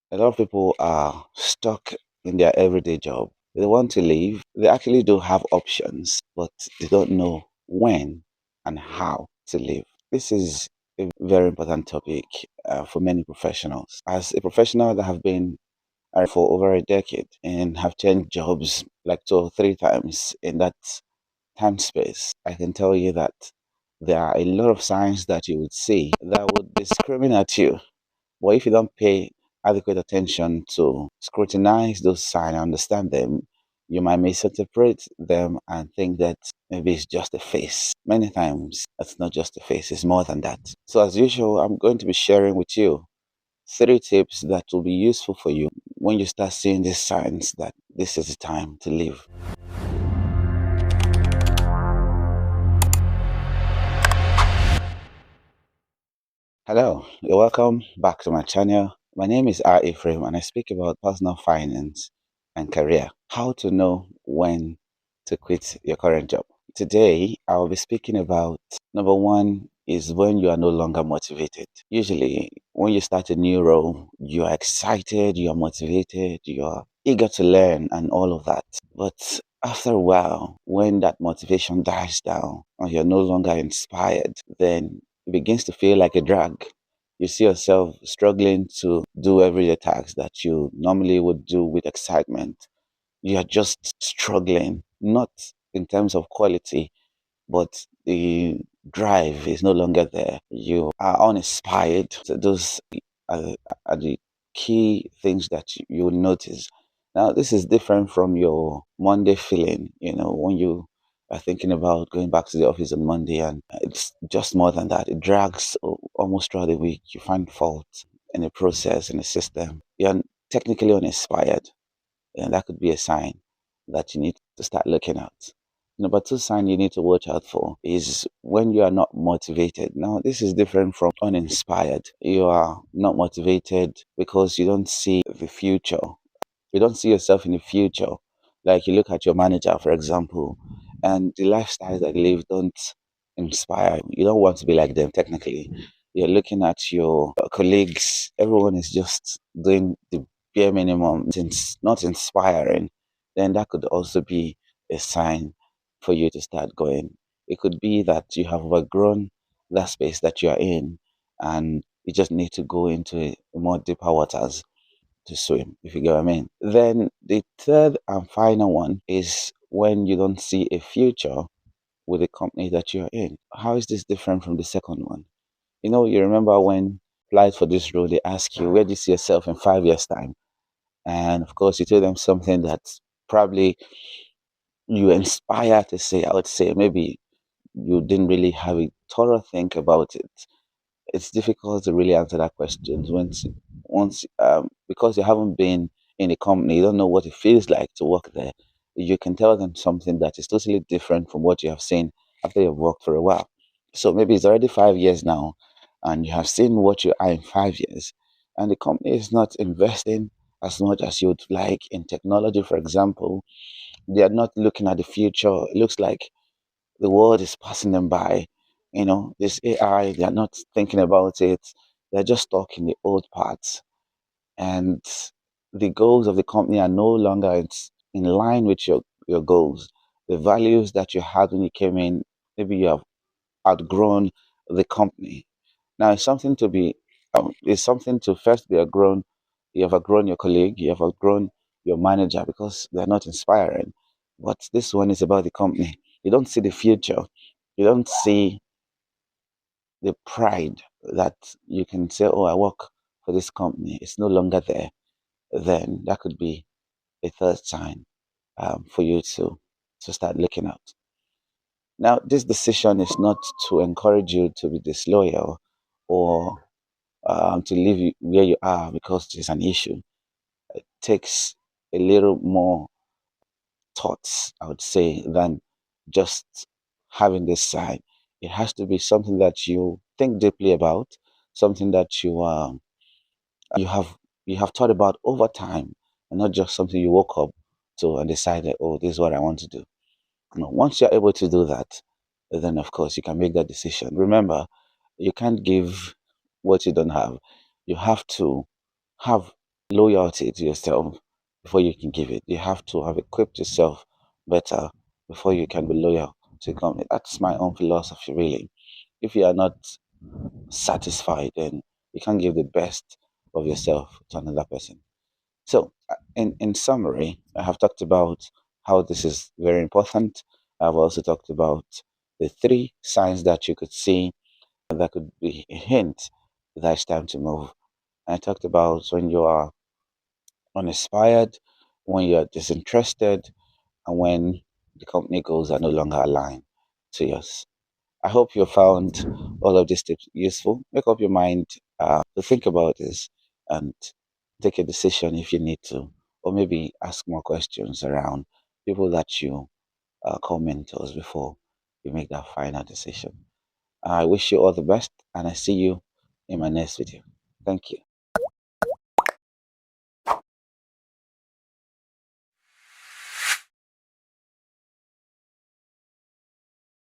A lot of people are stuck in their everyday job. They want to leave. They actually do have options, but they don't know when and how to leave. This is a very important topic for many professionals. As a professional that have been for over a decade and have changed jobs like 2 or 3 times in that time space, I can tell you that there are a lot of signs that you would see that would be screaming at you. But if you don't pay adequate attention to scrutinize those signs and understand them, you might misinterpret them and think that maybe it's just a face. Many times, it's not just a face, it's more than that. So, as usual, I'm going to be sharing with you 3 tips that will be useful for you when you start seeing these signs that this is the time to leave. Hello, you're welcome back to my channel. My name is R. Ephraim and I speak about personal finance and career. How to know when to quit your current job. Today, I'll be speaking about number one is when you are no longer motivated. Usually, when you start a new role, you are excited, you are motivated, you are eager to learn and all of that. But after a while, when that motivation dies down and you're no longer inspired, then it begins to feel like a drag. You see yourself struggling to do everyday tasks that you normally would do with excitement. You are just struggling, not in terms of quality, but the drive is no longer there. You are uninspired. So those are, are the key things that you will notice. Now, this is different from your Monday feeling, when you are thinking about going back to the office on Monday, and it's just more than that. It drags almost throughout the week. You find fault in the process, in the system. You're technically uninspired, and that could be a sign that you need to start looking at. Number two sign you need to watch out for is when you are not motivated. Now, this is different from uninspired. You are not motivated because you don't see the future. You don't see yourself in the future. Like you look at your manager, for example, and the lifestyle that they live don't inspire. You don't want to be like them, technically. You're looking at your colleagues, everyone is just doing the bare minimum, it's not inspiring. Then that could also be a sign for you to start going. It could be that you have outgrown that space that you are in and you just need to go into more deeper waters to swim, if you get what I mean. Then the third and final one is when you don't see a future with the company that you're in. How is this different from the second one? You remember when you applied for this role, they ask you, where do you see yourself in 5 years' time? And of course, you tell them something that probably you inspire to say, I would say maybe you didn't really have a thorough think about it. It's difficult to really answer that question once because you haven't been in a company, you don't know what it feels like to work there. You can tell them something that is totally different from what you have seen after you've worked for a while. So maybe it's already 5 years now, and you have seen what you are in 5 years, and the company is not investing as much as you would like in technology, for example. They are not looking at the future. It looks like the world is passing them by. This AI, they're not thinking about it. They're just stuck in the old parts. And the goals of the company are no longer in line with your goals. The values that you had when you came in, maybe you have outgrown the company. Now, it's something to first be outgrown. You have outgrown your colleague, you have outgrown your manager because they're not inspiring. But this one is about the company. You don't see the future. You don't see the pride that you can say, oh, I work for this company. It's no longer there. Then that could be a third sign for you to start looking at. Now, this decision is not to encourage you to be disloyal or to leave you where you are because it's an issue. It takes a little more thoughts, I would say, than just having this sign. It has to be something that you think deeply about, something that you have thought about over time, and not just something you woke up to and decided, oh, this is what I want to do. Once you're able to do that, then of course you can make that decision. Remember, you can't give what you don't have. You have to have loyalty to yourself before you can give it. You have to have equipped yourself better before you can be loyal to a company. That's my own philosophy, really. If you are not satisfied, then you can't give the best of yourself to another person. So, in summary, I have talked about how this is very important. I've also talked about the three signs that you could see that could be a hint that it's time to move. I talked about when you are uninspired, when you are disinterested, and when the company goals are no longer aligned to yours. I hope you found all of these tips useful. Make up your mind to think about this and take a decision if you need to, or maybe ask more questions around people that you call mentors before you make that final decision. I wish you all the best, and I see you in my next video. Thank you.